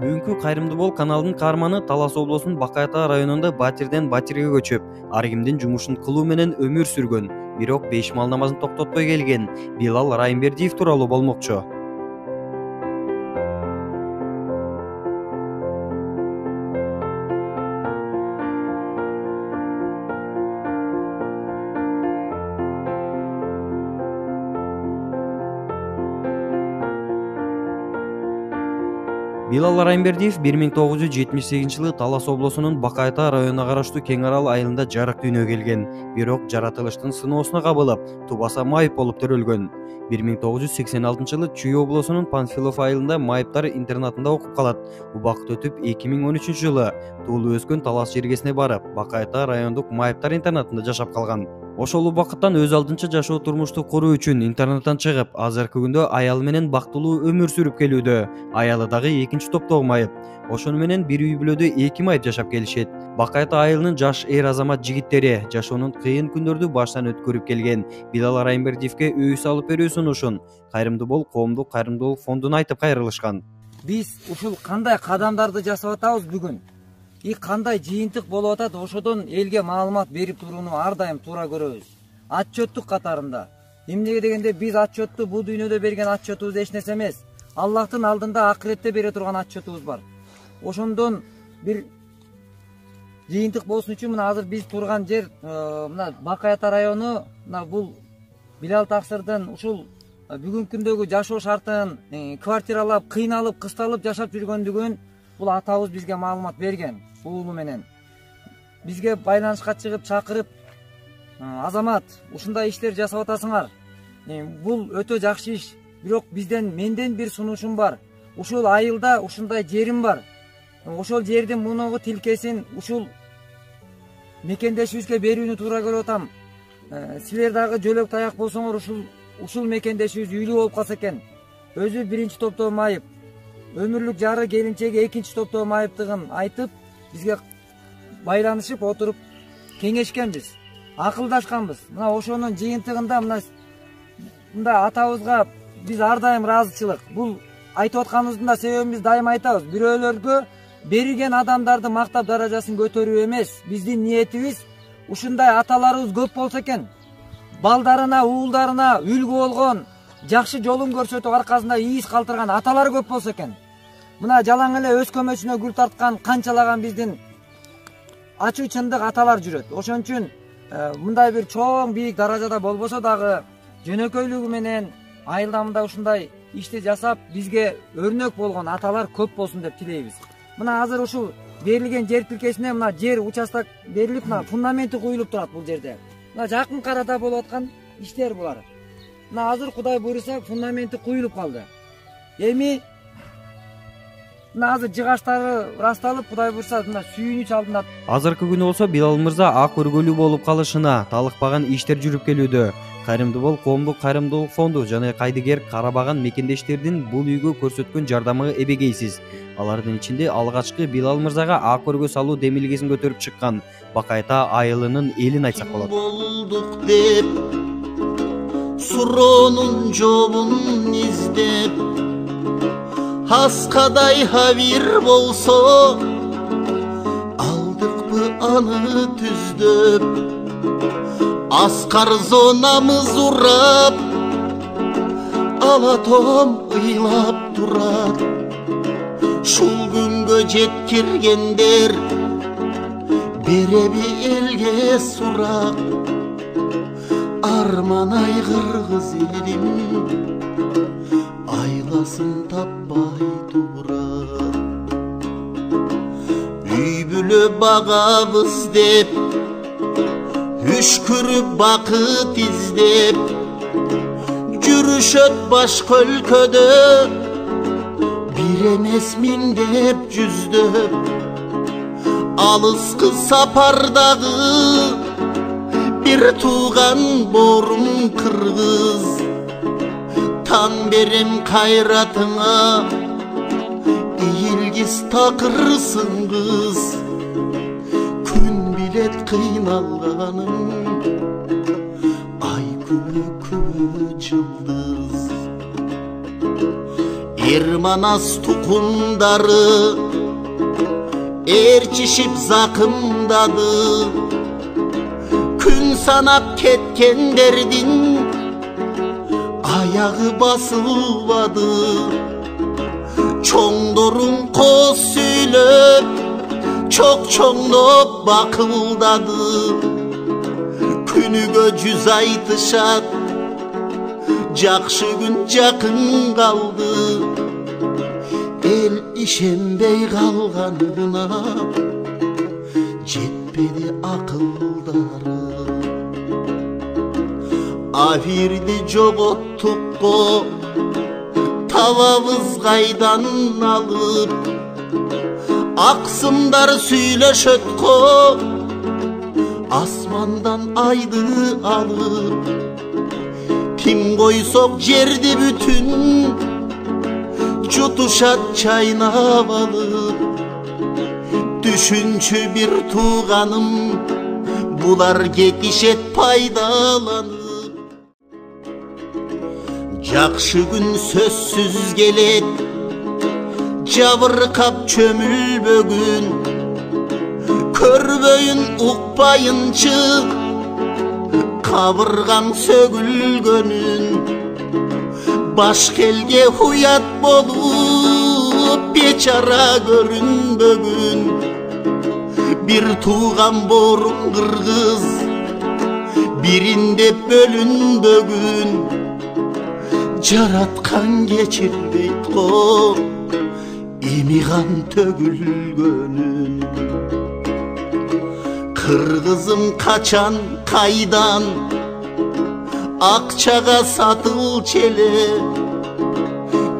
Бүгүнкү Кайрымды бол каналынын каарманы Талас облусунун Бакай Ата районунда батирден батирге көчүп, ар кимдин жумушун кылуу менен өмүр сүргөн, бирок бейшмал намазын токтотпой келген Билал Райымбердиев тууралуу болмокчу. Билал Райымбердиев 1978-жылы Талас облусунун Бакай Ата районуна караштуу Кең Арал айылында жарык дүйнөгө келген, бирок жаратылыштын сыноосуна кабылып, тубаса майып болуп төрөлгөн. 1986-жылы Чүй облусунун Панфилов айылында майыптар интернатында окуп калат. Убакыт өтүп 2013-жылы туулуп өскөн Талас жергесине барып, Бакай Ата райондук майыптар интернатында жашап калган. Ошол убакыттан өз алдынча жашоо турмушту куруу үчүн интернаттан чыгып, азыркы күндө аялы менен бактылуу өмүр сүрүп келүүдө. Аялы дагы экинчи топтогу майып. Ошону менен бир үй бүлөдө 2 майып жашап келишет. Бакай Ата айылынын жаш эр азамат жигиттери жашоонун кыйын күндөрдү баштан өткөрүп келген Билал Райымбердиевке үй салып берүү сунушун Кайрымды бол коомдук кайрымдуулук фондуна айтып кайрылышкан. Биз ушул кандай кадамдарды жасап атабыз бүгүн? Кандай жыйынтык болуп атат, ошодон элге маалымат берип турууну ар дайым туура көрөбүз. Отчеттук катарында. Эмнеге дегенде биз отчетту бул дүйнөдө берген отчетубуз эч нерсе эмес. Аллахтын алдында акыретте бере турган отчетубуз бар. Ошондон бир жыйынтык болсун үчүн мына азыр биз турган жер мына Бакай Ата району, мына бул Билал таксырдын ушул бүгүнкү күндөгү жашоо шартын квартиралап, кыйналып, кысталып жашап жүргөндүгүн бул атабыз бизге маалымат берген. Уулу менен бизге байланышка чыгып чакырып, азамат, ушундай иштер жасап атасыңар. Бул өтө жакшы иш. Бирок менден бир сунушум бар. Ушул айылда ушундай жерим бар. Ошол жердин мунугу тилкесин ушул мекендешибизге берүүнү туура көрүп атам. Силер дагы жөлөк таяк болсоңор ушул мекендешибиз үйлүү болуп калса экен. Өзү биринчи топтогу майып, өмүрлүк жары келинчеги экинчи топтогу майыптыгын айтып, бизге байланышып отуруп кеңешкенбиз, акылдашканбыз. Мына ошонун жыйынтыгында мында атабызга биз ар дайым ыраазычылык. Бул айтып атканыбыздын да себебин биз дайым айтабыз. Бирөөлөргө берилген адамдарды мактап даражасын көтөрүү эмес. Биздин ниетибиз ушундай аталарыбыз көп болсо экен. Балдарына, уулдарына үлгү болгон, жакшы жолун көрсөтүп аркасында ийиз калтырган аталар көп болсо экен. Мына жалаң эле өз көмөчүнө гүл тарткан канчалаган биздин ачуу чындык аталар жүрөт. Ошон үчүн мындай бир чоң бийик даражада болбосо дагы жөнөкөйлүгү менен айылда мындай ушундай ишти жасап бизге өрнөк болгон аталар көп болсун деп тилейбиз. Мына азыр ушул берилген жер тилкесине мына жер участок берилип, мына фундаменти куюлуп турат бул жерде. Мына жакын арада болуп аткан иштер булар. Мына азыр Кудай буйруса фундаменти куюлуп калды. Эми мына азыр жыгачтары ырасталып, Кудай буйруса мына сүйүнүч алдында. Азыркы күнү болсо Билал мырза ак өргөлүү болуп калышына талыкпаган иштер жүрүп келүүдө. Кайрымды бол коомдук кайрымдуулук фонду жана кайдыгер карабаган мекендештердин бул үйгө көрсөткөн жардамы эбегейсиз. Алардын ичинде алгачкы Билал мырзага ак өргө салуу демилгесин көтөрүп чыккан Бакай Ата айылынын элин айтсак болот. Болдук деп суроонун жолун издеп, аскадай хабир болсо алдыкпы аны түздөп, аскар зонамыз урап, алатом ыйлап турат. Шул күнгө жеткиргендер береби элге сурак, арман айгыргыз элим айласын таппай турат. Үй бүлө багабыз деп үшкүрүп бакыт издеп, жүрүшөт башка өлкөдө бир эмес миңдеп жүздөп. Алыскы сапардагы бир тууган борум кыргыз, таң берем кайратыңа ийилгиз такырсың кыз. Күн билет кыйналганым, ай күнү күбө жылдыз. Ermanas tukunları erçişip zakımdadı. Gün sanap ketken derdin ayağı basılmadı. Çoğdorun koz söylep çok çoğlop bakıldadı. Günüge 100 ay dışat jakşı gün jakın kaldı. El işembey kalganına jetpedi akıldары. Ahirdi jogottukko tababız kaydan alıp, aksımdar söyleşötko asmandan aydı alıp. Kim koysok жерdi bütün jutuşat çaynap alıp. Düşünçü bir tuğanım bular ketişet paydalanıp. Jakşı gün sözsüz gelet jabırkap çömülbөгүн. Körböyün ukpayınçı kabırgan sögülgönün. Başkelge huyat bolup beçara görünbөгүн. Bir tuğan borum kırgız birinde bölünbөгүн. Jaratkan geçirbeyt ko emigan tögülgönün. Kırgızım kaçan kaydan akçaga satıl çele.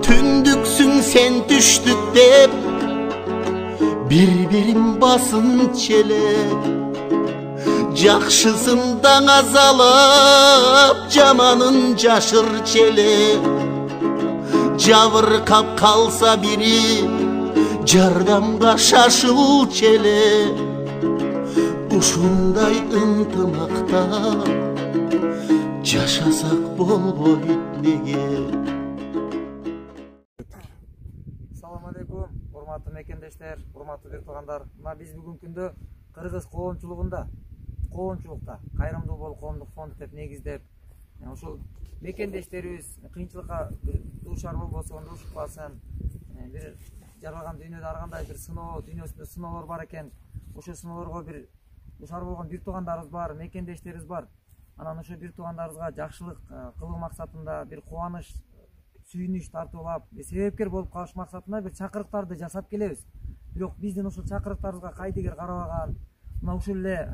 Tündüksün sen düştük dep birbirim basın çele. Jakşısından azalap jamanın jaşır çele. Jabırkap kalsa biri jardamga şaşıl çele. Ушундай ынтымакта жашасак болбойт неге. Assalamu alaikum, урматтуу мекендештер, урматтуу бир туугандар. Мына биз бүгүнкү күндө кыргыз коомчулукта кайрымдуу болуп коомдук фонд деп негиздеп, ошол мекендештерибиз кыйынчылыкка дуушар болбосун, ушукпасын, бир жаралган дүйнөдө ар кандай бир сыноо, дүйнөсүндө сыноолор бар экен. Ошол сыноолорго бир душар болгон бир туугандарыбыз бар, мекендештерибиз бар. Анан ошо бир туугандарыбызга жакшылык кылуу максатында, бир кубаныч, сүйүнүч тартуулап, себепкер болуп калыш максатында бир чакырыктарды жасап келебиз. Бирок биздин ушул чакырыктарыбызга кайдыгер карабаган, мына ушул эле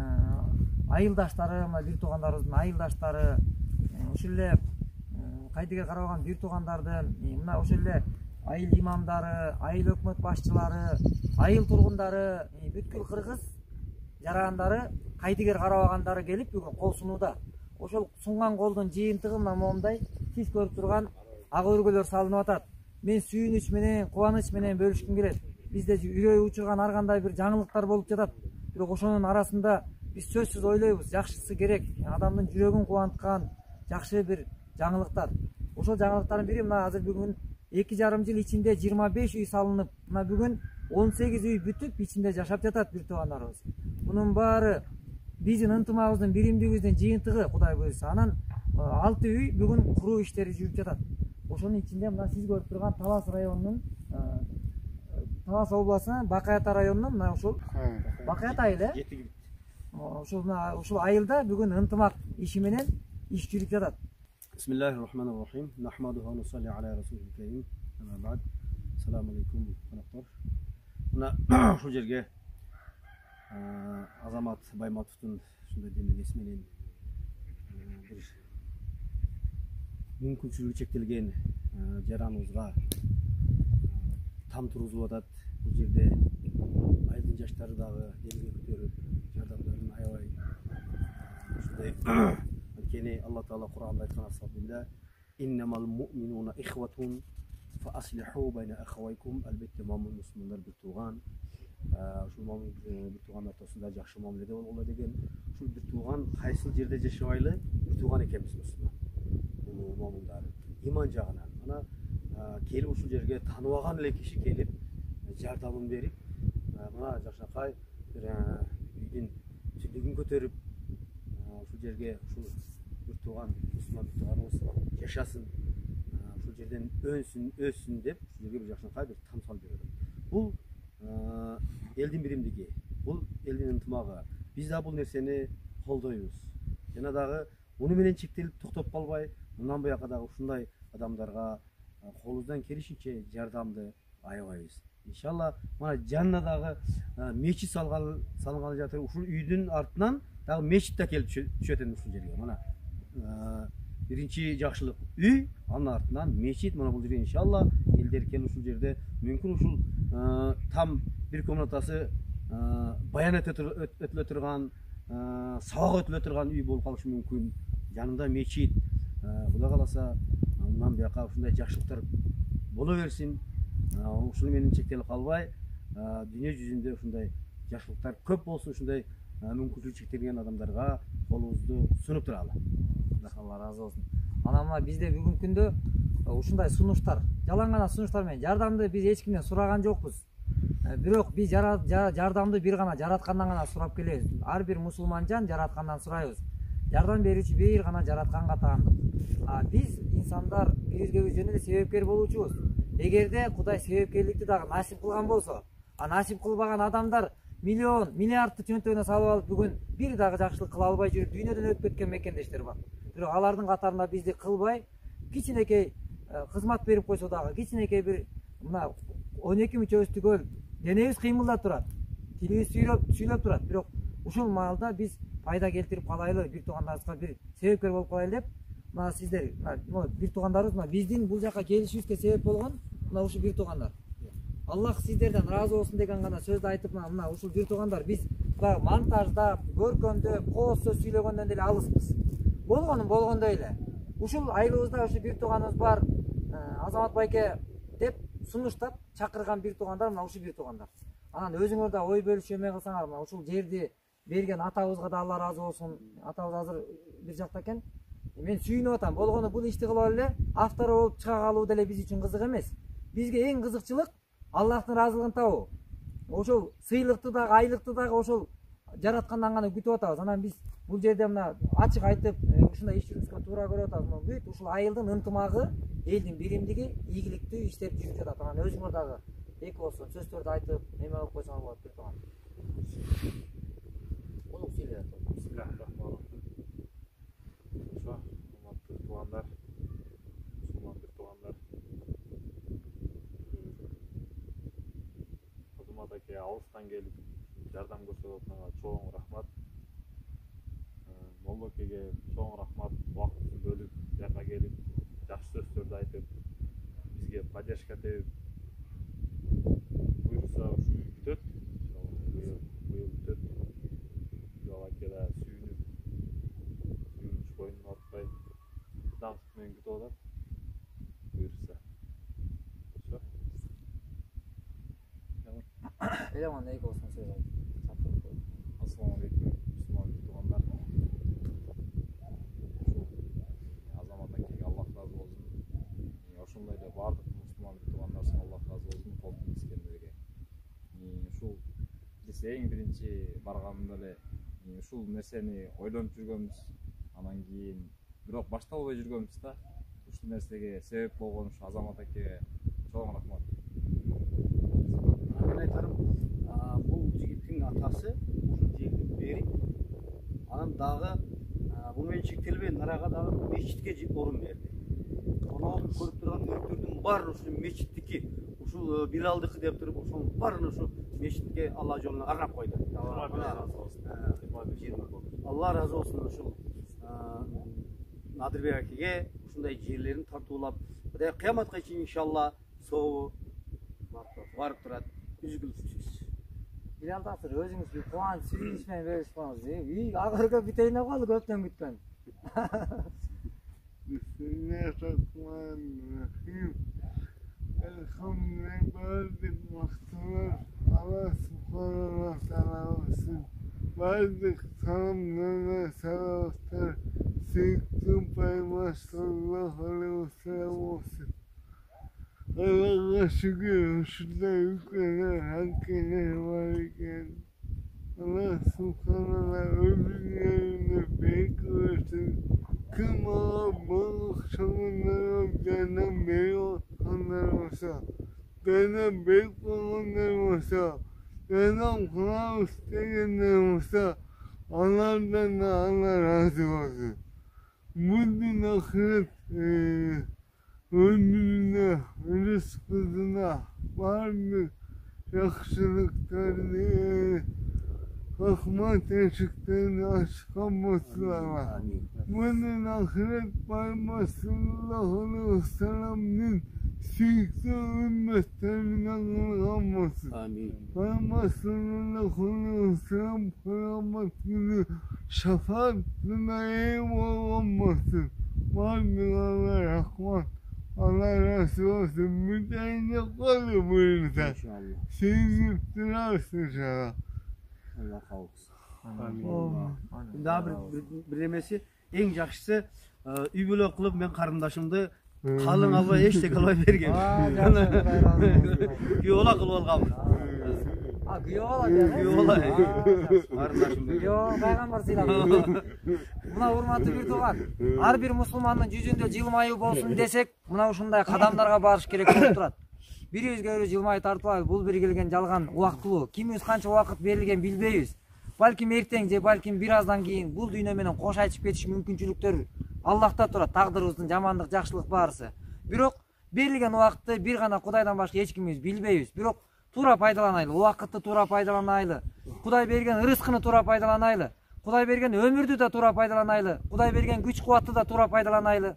айылдаштары, мына бир туугандарыбыздын айылдаштары, ушул эле кайдыгер карабаган бир туугандарды, мына ошол эле айыл имамдары, айыл өкмөт башчылары, айыл тургундары, бүткүл кыргыз жарандары, кайдыгер карабагандары келип бүгүн кол сунууда. Ошол сунган колдун жыйынтыгы мына момундай сиз көрүп турган ак өргөлөр салынып атат. Мен сүйүнүч менен, кубаныч менен бөлүшкүм келет. Бизде үрөй учурган ар кандай бир жаңылыктар болуп жатат. Бирок ошонун арасында биз сөзсүз ойлойбуз, жакшысы керек. Адамдын жүрөгүн кубанткан жакшы бир жаңылыктар. Ошол жаңылыктардын бири мына азыр бүгүн 2,5 жыл ичинде 25 үй салынып, мына бүгүн 18 үй бүтүп, ичинде жашап жатат бир туугандарыбыз. Мунун баары биздин ынтымагыбыздын, биримдигибиздин жыйынтыгы, Кудай буйрса. Анан 6 үй бүгүн куруу иштери жүрүп жатат. Ошонун ичинде мына сиз көрүп турган Талас районунун, Талас областынын Бакай Ата районунун мына ушул Бакай Ата айылы, ушул айылда бүгүн ынтымак иши менен иш жүрүп жатат. Bismillahirrahmanirrahim. Nahmaduhu ve nusalli ala Resulil Kerim. Ama ba'd. Assalamu alaikum qonaqlar. Mına şu жерге Азамат Байматовдун ушундай демилгеси менен бир мүмкүнчүлүгү чектелген жараныбызга там тургузуп атат. Бул жерде айылдын жаштары дагы демге көтөрүп, жардамдарын аябай ушундай Kene Allah Teala Kur'an'da aytkan ashabında innemal mu'minuna ihwatun fa aslihu bayna akhawaykum. Elbette mu'min Müslümanlar bir tuğan. Şu mu'min bir tuğan ortasında jakşı muamelede bolgola degen. Şu bir tuğan kaysıl jerde jaşabайлы bir tuğan ekemiz Müslüman. Bu mu'minler iman jagынан. Ana келип ушул жерге тааныбаган эле киши келип жардамын берип мына жакшынакай бир үйдүн түндүгүн көтөрүп ушул жерге ушул бир тууган мусулман бир тууганыбыз жашасын, ушул жерден өнсүн өссүн деп ушул жерге бир жакшынакай бир там салып берет. Бул элдин биримдиги, бул элдин ынтымагы. Биз да бул нерсени колдойбуз. Жана дагы муну менен чектелип токтоп калбай, мындан буяка дагы ушундай адамдарга колубуздан келишинче жардамды аябайбыз. Иншалла мына жанына дагы мечит салынгалы жатыр. Ушул үйдүн артынан дагы мечит да келип түшөт эми ушул жерге. Мына биринчи жакшылык үй, анын артынан мечит. Мына бул жерге иншалла элдер келип ушул жерде мүмкүн ушул там бир комнатасы баянат өтүлө турган, сабак өтүлө турган үй болуп калышы мүмкүн. Жанында мечит. Кудай кааласа мындан буяка ушундай жакшылыктар боло берсин. Ушул менен чектелип калбай, дүйнө жүзүндө ушундай жакшылыктар көп болсун. Ушундай мүмкүнчүлүгү чектелген адамдарга колубузду сунуп туралы. Алла разы болсун. Ана мына бизде бүгүнкү күндө ушундай сунуштар, жалаң гана сунуштар менен жардамды биз эч кимден сураган жокпуз. Бирок биз жардамды бир гана жараткандан гана сурап келебиз. Ар бир мусулман жан жараткандан сурайбыз. Жардам берүүчү бир гана жаратканга таандык. Биз инсандар бирге жөн эле себепкер болуучубуз. Эгерде Кудай себепкерликти дагы насип кылган болсо, насип кылбаган адамдар миллион, миллиардты чөнтөгүнө салып алып бүгүн бир дагы жакшылык кыла албай жүрүп дүйнөдөн өтүп кеткен мекендештер бар. Бирок алардын катарында бизди кылбай, кичинекей кызмат берип койсо дагы, кичинекей бир мына 12 мүчөбүз түгөл денебиз кыймылдап турат, тилибиз сүйлөп турат. Бирок ушул маалда биз пайда келтирип калайлы, бир туугандарыбызга бир себепкер болуп калайлы деп, мына сиздер, бир туугандарыбыз, мына биздин бул жака келишибизге себеп болгон мына ушул бир туугандар. Аллах сиздерден разы болсун деген гана сөздү айтып, мына ушул бир туугандар биз монтажда, көркөмдө, кооз сөз сүйлөгөндөн деле алыспыз. Болгонун болгондой эле. Ушул айылыбызда ушул бир тууганыбыз бар, Азамат байке деп сунуштап чакырган бир туугандар мына ушул бир туугандар. Анан өзүңөр да ой бөлүшүп эме кылсаңар, мына ушул жерди берген атабызга да Алла разы болсун. Атабыз азыр бир жакта экен. Мен сүйүнүп атам. Болгону бул ишти кылып эле автору болуп чыга калуу деле биз үчүн кызык эмес. Бизге эң кызыкчылык Аллахтын ыраазылыгын табуу. Ошол сыйлыкты дагы, айлыкты дагы ошол жараткандан гана күтүп атабыз. Анан биз бул жерде мына ачык айтып, ушундай иш жүргүзгөнгө туура көрүп атабыз. Бүт ушул айылдын ынтымагы, элдин биримдиги ийгиликтүү иштеп жүрүп жатат. Анан өзүңөр дагы эки болсун сөздөрдү айтып, эме кылып койсоңор болот бир тууган. Улук сүйлөп атат. Бисмиллахиррахманиррахим. Урматтуу туугандар, мусулман бир туугандар. Азамат аке алыстан келип жардам көрсөтүп атканга чоң рахмат. Молдо акеге чоң рахмат. Убактысын бөлүп, жака келип, жакшы сөздөрдү айтып, бизге поддержка берип, буюрса ушу бүтөт. Быйыл бүтөт. Аке да сүйүнүп, боюнун артпай, даңсыз менен күтүп атат. Буюрса. Ошо. Элеман эки болсун сөз айтып. Ассаламу алейкум, мусулман туугандар. Азамат акеге Аллах разы болсун. Ошондой эле бардык мусулман туугандардан Аллах разы болсун, колдун искендерге. Ушул биз эң биринчи барганында эле ушул нерсени ойлонуп жүргөнбүз. Анан кийин бирок башталбай жүргөнбүз да. Ушул нерсеге себеп болгон ушу Азамат акеге чоң рахмат. Мен айтарым, бул жигиттин атасы ушул жерди берип, анан дагы муну менен чектелбей нарага дагы мечитке орун берди. Муну көрүп турган өйттөрдүн баары ушул мечиттики, ушул Билалдыкы деп туруп, ошонун баарын ушу мечитке Алла жолуна арнап койду. Алла разы болсун. Ушул Надырбек акеге ушундай жерлерин тартуулап, Кудай кыяматка чейин иншалла сообу барып турат, үзгүлсүз. Билалдасыр өзүңүз бир кубанч сүйлөш менен берип коюңуз. Үй акыркы бүтөйүн калды көптөн күткөн. Bismillahirrahmanirrahim. Elhamdülillah mahtumlar. Allah subhanahu wa ta'ala olsun. Bazı tanımlarına salavatlar. Sevgili Peygamber sallallahu aleyhi ve sellem olsun. Allah'a şükür şurada yüklenen hakkeler var iken Allah subhanallah ömürlerini beklesin. Kıma balık çalınları benden beri olanlar olsa, benden bek olanlar olsa, benden kulağı isteyenler olsa, Allah'tan da Allah razı olsun. Bu din ahiret ömrüne, rızkına, varlık, yakışılıklarını, rahmet eşiklerini açıkan mutlaka. Bunun ahiret bayma sallallahu aleyhi ve sellem'nin sikti ümmetlerinden kılganmasın. Bayma sallallahu aleyhi ve sellem kıyamet günü şefaatine eyvallah olmasın. Varlığa rahman. Allah razı olsun. Müdeyne kalı buyursa. Sevgip durarsın inşallah. Allah kavuşsun. Daha bir demesi en yaxşısı üy bölök kılıp men karındaşımdı kalın albay eştek albay bergen. Güyola kılıp alganmын. Güyola ya. Güyola. Karındaşımdı. Yo, Peygamber silahı. Mına урматтуу bir tuğan. Har bir musulmandын yüzünde жылмайуу болсун desek, mına ушундай кадамдарга барыш керек болуп турат. Бирибизге өзү жылмай тартпайбыз. Бул бир келген жалган убактылуу. Кимибиз канча убакыт берилген билбейбиз. Балким эртең же балким бир аздан кийин бул дүйнө менен кош айтышып кетиш мүмкүнчүлүктөр Аллахта турат. Тагдырыбыздын жамандык, жакшылык баарысы. Бирок берилген убакытты бир гана Кудайдан башка эч кимибиз билбейбиз. Бирок туура пайдаланайлы, убакытты туура пайдаланайлы. Кудай берген рызкыны туура пайдаланайлы. Кудай берген өмүрдү да туура пайдаланайлы. Кудай берген күч кубатты да туура пайдаланайлы.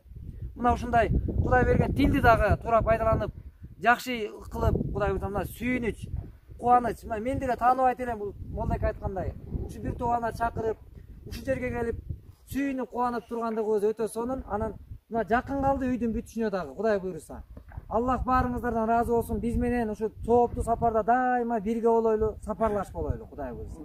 Мына ушундай Кудай берген тилди дагы туура пайдаланып, жакшы кылып, Кудай айтамда сүйүнүч, кубаныч. Мына мен деле тааныбайт элем бул молдек айткандай. Ушу бир туугана чакырып, ушу жерге келип, сүйүнүп кубанып тургандыгыбыз өтө сонун. Анан мына жакын калды үйдүн бүтүшүнө дагы, Кудай буйруса. Аллах баарыңыздардан разы болсун. Биз менен ушу сооптуу сапарда дайыма бирге болойлу, сапарлаш болойлу, Кудай буйруса.